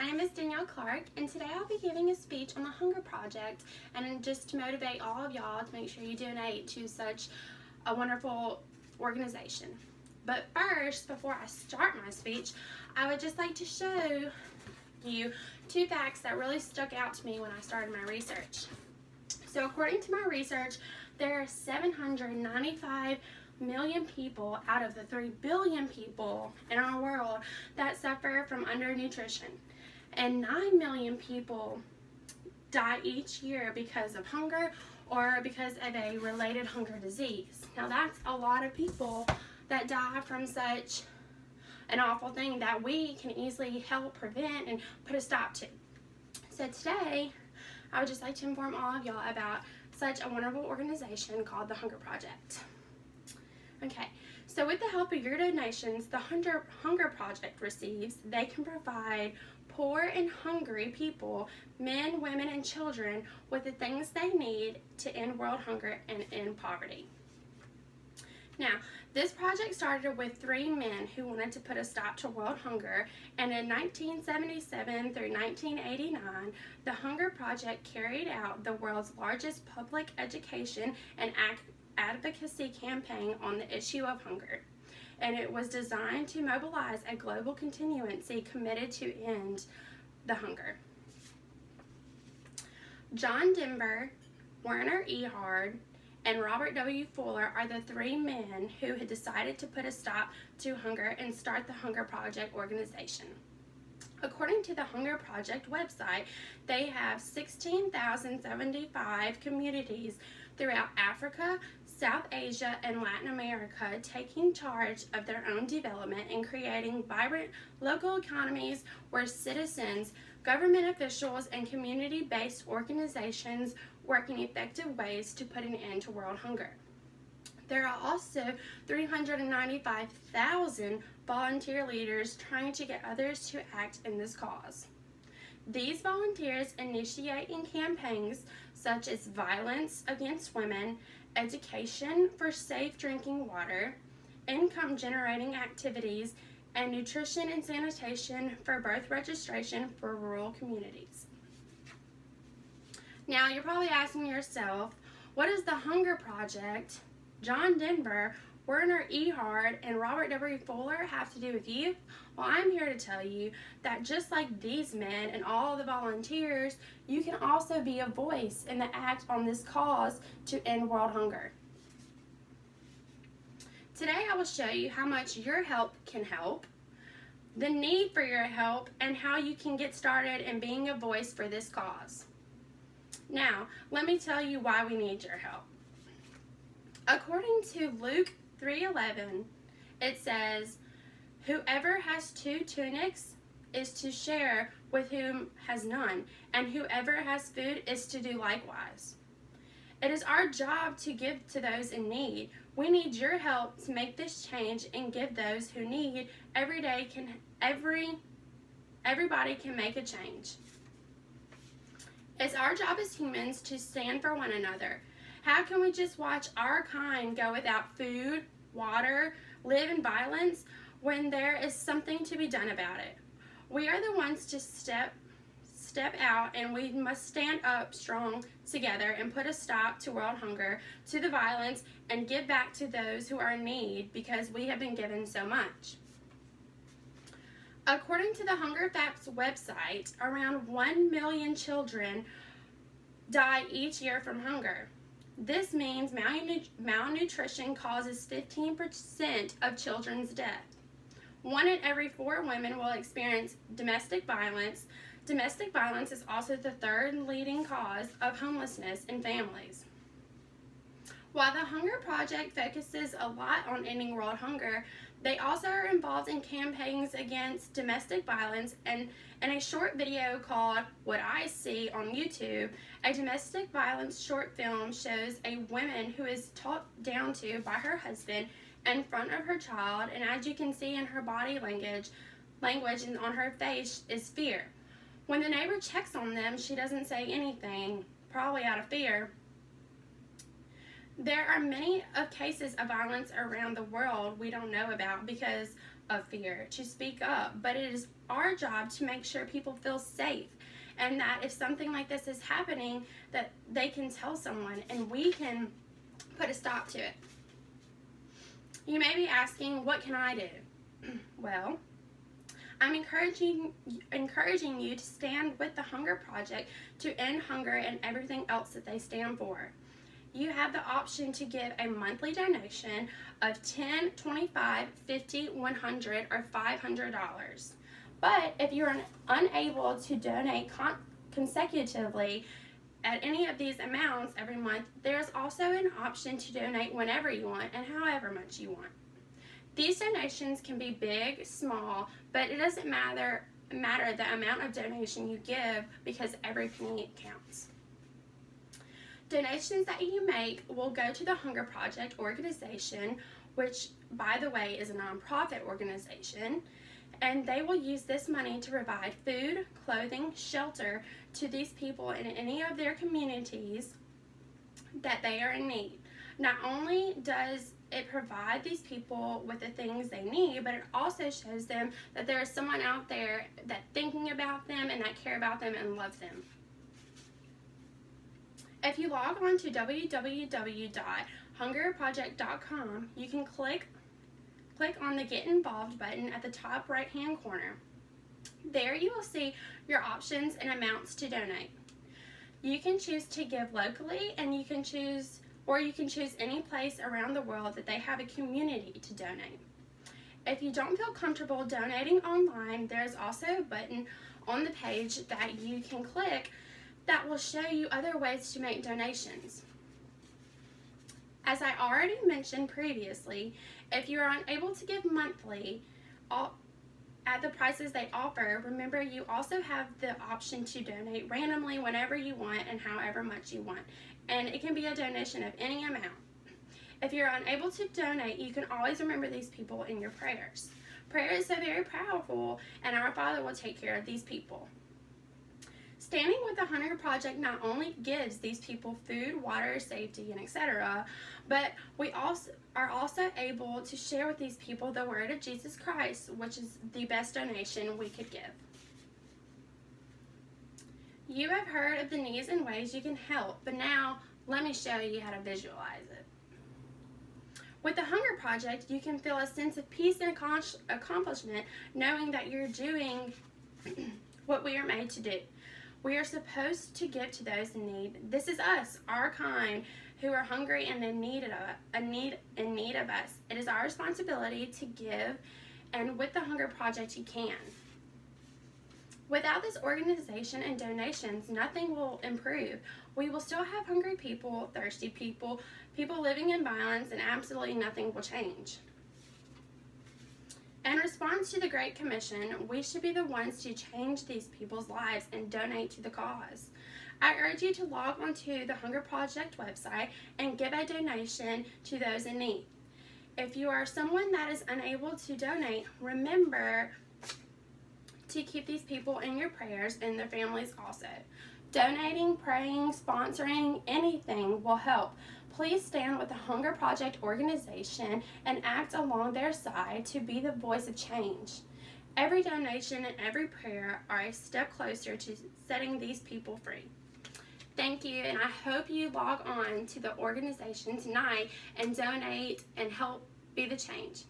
my name is Danielle Clark, and today I'll be giving a speech on the Hunger Project, and just to motivate all of y'all to make sure you donate to such a wonderful organization. But first, before I start my speech, I would just like to show you two facts that really stuck out to me when I started my research. So according to my research, there are 795 million people out of the 3 billion people in our world that suffer from undernutrition, and 9 million people die each year because of hunger or because of a related hunger disease. Now that's a lot of people that die from such an awful thing that we can easily help prevent and put a stop to. So today I would just like to inform all of y'all about such a wonderful organization called the Hunger Project. Okay, so with the help of your donations, the Hunger Project receives, they can provide poor and hungry people, men, women, and children with the things they need to end world hunger and end poverty. Now, this project started with 3 men who wanted to put a stop to world hunger, and in 1977 through 1989, the Hunger Project carried out the world's largest public education and advocacy campaign on the issue of hunger, and it was designed to mobilize a global constituency committed to end the hunger. John Denver, Werner Erhard, and Robert W. Fuller are the 3 men who had decided to put a stop to hunger and start the Hunger Project organization. According to the Hunger Project website, they have 16,075 communities throughout Africa, South Asia, and Latin America taking charge of their own development and creating vibrant local economies where citizens, government officials, and community-based organizations work in effective ways to put an end to world hunger. There are also 395,000 volunteer leaders trying to get others to act in this cause. These volunteers initiate in campaigns such as violence against women, education for safe drinking water, income generating activities, and nutrition and sanitation for birth registration for rural communities. Now you're probably asking yourself, what does the Hunger Project, John Denver, Werner Erhard, and Robert W. Fuller have to do with you? Well, I'm here to tell you that just like these men and all the volunteers, you can also be a voice in the act on this cause to end world hunger. Today I will show you how much your help can help, the need for your help, and how you can get started in being a voice for this cause. Now, let me tell you why we need your help. According to Luke 3:11, it says, "Whoever has 2 tunics is to share with whom has none, and whoever has food is to do likewise." It is our job to give to those in need. We need your help to make this change and give those who need. Everybody can make a change. It's our job as humans to stand for one another. How can we just watch our kind go without food, water, live in violence when there is something to be done about it? We are the ones to step out, and we must stand up strong together and put a stop to world hunger, to the violence, and give back to those who are in need because we have been given so much. According to the Hunger Facts website, around 1 million children die each year from hunger. This means malnutrition causes 15% of children's death. 1 in every 4 women will experience domestic violence. Domestic violence is also the 3rd leading cause of homelessness in families. While the Hunger Project focuses a lot on ending world hunger, they also are involved in campaigns against domestic violence, and in a short video called What I See on YouTube, a domestic violence short film shows a woman who is talked down to by her husband in front of her child, and as you can see in her body language and on her face is fear. When the neighbor checks on them, she doesn't say anything, probably out of fear. There are many cases of violence around the world we don't know about because of fear to speak up, but it is our job to make sure people feel safe, and that if something like this is happening, that they can tell someone and we can put a stop to it. You may be asking, what can I do? Well, I'm encouraging you to stand with the Hunger Project to end hunger and everything else that they stand for. You have the option to give a monthly donation of $10, $25, $50, $100, or $500. But if you're unable to donate consecutively at any of these amounts every month, there's also an option to donate whenever you want and however much you want. These donations can be big, small, but it doesn't matter the amount of donation you give, because every penny counts. Donations that you make will go to the Hunger Project organization, which, by the way, is a nonprofit organization, and they will use this money to provide food, clothing, shelter to these people in any of their communities that they are in need. Not only does it provide these people with the things they need, but it also shows them that there is someone out there that's thinking about them and that care about them and loves them. If you log on to www.hungerproject.com, you can click on the Get Involved button at the top right-hand corner. There you will see your options and amounts to donate. You can choose to give locally, and you can choose any place around the world that they have a community to donate. If you don't feel comfortable donating online, there's also a button on the page that you can click that will show you other ways to make donations. As I already mentioned previously, if you are unable to give monthly at the prices they offer, remember you also have the option to donate randomly whenever you want and however much you want. And it can be a donation of any amount. If you're unable to donate, you can always remember these people in your prayers. Prayer is so very powerful, and our Father will take care of these people. Standing with the Hunger Project not only gives these people food, water, safety, and etc., but we are also able to share with these people the word of Jesus Christ, which is the best donation we could give. You have heard of the needs and ways you can help, but now let me show you how to visualize it. With the Hunger Project, you can feel a sense of peace and accomplishment knowing that you're doing what we are made to do. We are supposed to give to those in need. This is us, our kind, who are hungry and in need of us. It is our responsibility to give, and with the Hunger Project, you can. Without this organization and donations, nothing will improve. We will still have hungry people, thirsty people, people living in violence, and absolutely nothing will change. In response to the Great Commission, we should be the ones to change these people's lives and donate to the cause. I urge you to log onto the Hunger Project website and give a donation to those in need. If you are someone that is unable to donate, remember to keep these people in your prayers and their families also. Donating, praying, sponsoring, anything will help. Please stand with the Hunger Project organization and act along their side to be the voice of change. Every donation and every prayer are a step closer to setting these people free. Thank you, and I hope you log on to the organization tonight and donate and help be the change.